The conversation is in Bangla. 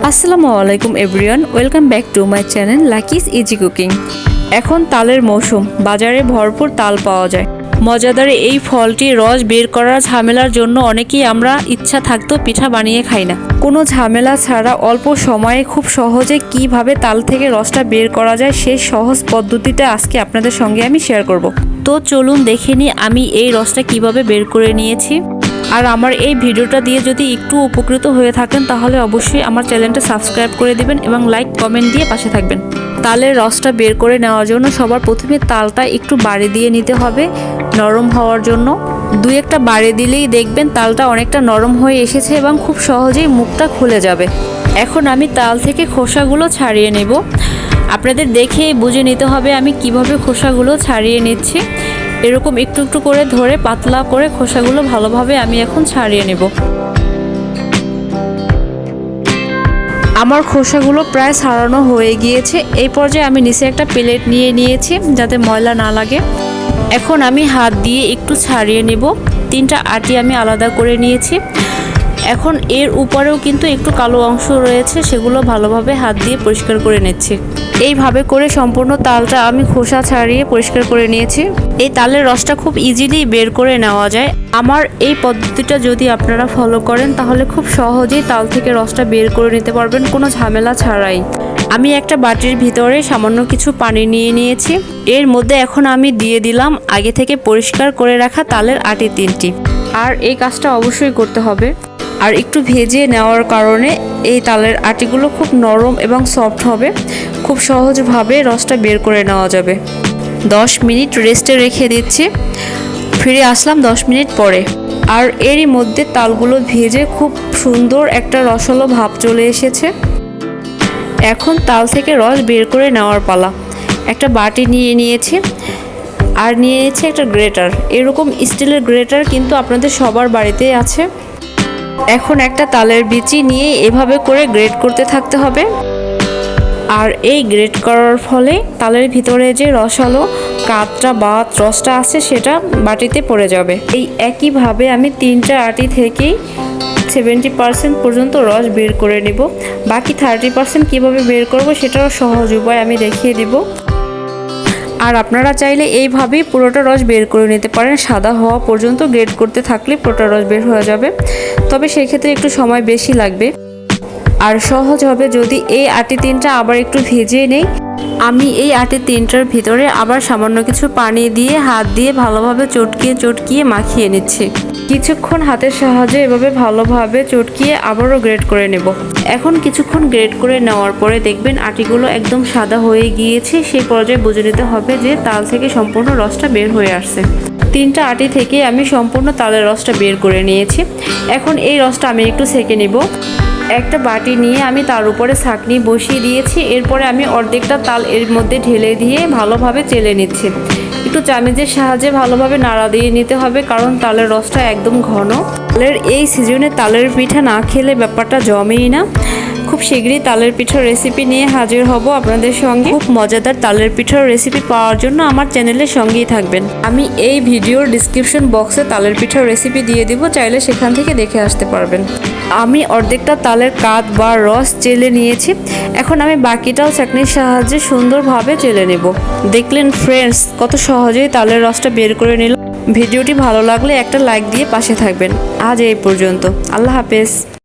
আসসালামু আলাইকুম everyone, welcome back to my channel Lucky's easy cooking. এখন তালের মৌসুম, বাজারে ভরপুর তাল পাওয়া যায়। মজাদার এই ফলটি রস বের করার ঝামেলার জন্য অনেকেই আমরা ইচ্ছা থাকতেও পিঠা বানিয়ে খাই না। কোনো ঝামেলা ছাড়া অল্প সময়ে খুব সহজে কিভাবে তাল থেকে রসটা বের করা যায় সেই সহজ পদ্ধতিটা আজকে আপনাদের সঙ্গে আমি শেয়ার করব। তো চলুন দেখে নিই আমি এই রসটা কিভাবে বের করে নিয়েছি। আর আমার এই ভিডিওটা দিয়ে যদি একটু উপকৃত হয়ে থাকেন তাহলে অবশ্যই আমার চ্যানেলটা সাবস্ক্রাইব করে দিবেন এবং লাইক কমেন্ট দিয়ে পাশে থাকবেন। তালের রসটা বের করে নেওয়ার জন্য সবার প্রথমে তালটা একটু বাড়ি দিয়ে নিতে হবে নরম হওয়ার জন্য। দুই একটা বাড়ি দিলেই দেখবেন তালটা অনেকটা নরম হয়ে এসেছে এবং খুব সহজেই মুখটা খুলে যাবে। এখন আমি তাল থেকে খোসাগুলো ছাড়িয়ে নেব। আপনাদের দেখে বুঝে নিতে হবে আমি কিভাবে খোসাগুলো ছাড়িয়ে নিচ্ছি। এরকম একটু একটু করে ধরে পাতলা করে খোসাগুলো ভালোভাবে আমি এখন ছাড়িয়ে নেব। আমার খোসাগুলো প্রায় ছাড়ানো হয়ে গিয়েছে। এই পর্যায়ে আমি নিচে একটা প্লেট নিয়ে নিয়েছি যাতে ময়লা না লাগে। এখন আমি হাত দিয়ে একটু ছাড়িয়ে নেব। তিনটা আটি আমি আলাদা করে নিয়েছি। এখন এর উপরেও কিন্তু একটু কালো অংশ রয়েছে, সেগুলো ভালোভাবে হাত দিয়ে পরিষ্কার করে নিচ্ছি। এইভাবে করে সম্পূর্ণ তালটা আমি খোসা ছাড়িয়ে পরিষ্কার করে নিয়েছি। এই তালের রসটা খুব ইজিলি বের করে নেওয়া যায়। আমার এই পদ্ধতিটা যদি আপনারা ফলো করেন তাহলে খুব সহজেই তাল থেকে রসটা বের করে নিতে পারবেন কোনো ঝামেলা ছাড়াই। আমি একটা বাটির ভিতরে সামান্য কিছু পানি নিয়ে নিয়েছি। এর মধ্যে এখন আমি দিয়ে দিলাম আগে থেকে পরিষ্কার করে রাখা তালের আটি 3টি। আর এই কাজটা অবশ্যই করতে হবে। আর একটু ভেজে নেওয়ার কারণে এই তালের আটিগুলো খুব নরম এবং সফট হবে, খুব সহজভাবে রসটা বের করে নেওয়া যাবে। 10 মিনিট রেস্টে রেখে দিচ্ছি। ফিরে আসলাম 10 মিনিট পরে। আর এরই মধ্যে তালগুলো ভেজে খুব সুন্দর একটা রসালো ভাব চলে এসেছে। এখন তাল থেকে রস বের করে নেওয়ার পালা। একটা বাটি নিয়ে নিয়েছি আর নিয়ে নিয়েছি একটা গ্রেটার। এরকম স্টিলের গ্রেটার কিন্তু আপনাদের সবার বাড়িতেই আছে। এখন একটা তালের বিচি নিয়ে এভাবে করে গ্রেট করতে থাকতে হবে। আর এই গ্রেট করার ফলে তালের ভিতরে যে রসালো কাঁচটা বা রসটা আছে সেটা বাটিতে পড়ে যাবে। এই একইভাবে আমি 3টা আটি থেকেই 70% পর্যন্ত রস বের করে নেব। বাকি 30% কিভাবে বের করব সেটাও সহজ উপায় আমি দেখিয়ে দিব। আর আপনারা চাইলে এইভাবেই পুরোটা রস বের করে নিতে পারেন। সাদা হওয়া পর্যন্ত গ্রেট করতে থাকলে পুরোটা রস বের হয়ে যাবে, তবে সেই ক্ষেত্রে একটু সময় বেশি লাগবে। আর সহজ হবে যদি এই আটি 3টা আবার একটু ভেজে নেই। আমি এই আটি 3টার ভিতরে আবার সামান্য কিছু পানি দিয়ে হাত দিয়ে ভালোভাবে চটকিয়ে মাখিয়ে নিচ্ছি। কিছুক্ষণ হাতের সাহায্যে এভাবে ভালোভাবে চটকিয়ে আবারও গ্রেট করে নেব। এখন কিছুক্ষণ গ্রেট করে নেওয়ার পরে দেখবেন আটিগুলো একদম সাদা হয়ে গিয়েছে। সেই পর্যায়ে বুঝে নিতে হবে যে তাল থেকে সম্পূর্ণ রসটা বের হয়ে আসছে। 3টা আটি থেকে আমি সম্পূর্ণ তালের রসটা বের করে নিয়েছি। এখন এই রসটা আমি একটু ছেঁকে নেব। একটা বাটি নিয়ে আমি তার উপরে ছাঁকনি বসিয়ে দিয়েছি। এরপরে আমি অর্ধেকটা তাল এর মধ্যে ঢেলে দিয়ে ভালোভাবে চেলে নিচ্ছি। একটু চামচের সাহায্যে ভালোভাবে নাড়া দিয়ে নিতে হবে, কারণ তালের রসটা একদম ঘন। তালের এই সিজনে তালের পিঠা না খেলে ব্যাপারটা জমেই না। খুব শীঘ্রই তালের পিঠার রেসিপি নিয়ে হাজির হব আপনাদের সঙ্গে। খুব মজাদার তালের পিঠার রেসিপি পাওয়ার জন্য আমার চ্যানেলের সঙ্গেই থাকবেন। আমি এই ভিডিওর ডিসক্রিপশন বক্সে তালের পিঠার রেসিপি দিয়ে দিব, চাইলে সেখান থেকে দেখে আসতে পারবেন। আমি অর্ধেকটা তালের কাঠ বা রস চেলে নিয়েছি। এখন আমি বাকিটাও চাটনির সাহায্যে সুন্দরভাবে চেলে নেব। দেখলেন ফ্রেন্ডস, কত সহজেই তালের রসটা বের করে নিল। ভিডিওটি ভালো লাগলে একটা লাইক দিয়ে পাশে থাকবেন। আজ এই পর্যন্ত। আল্লাহ হাফেজ।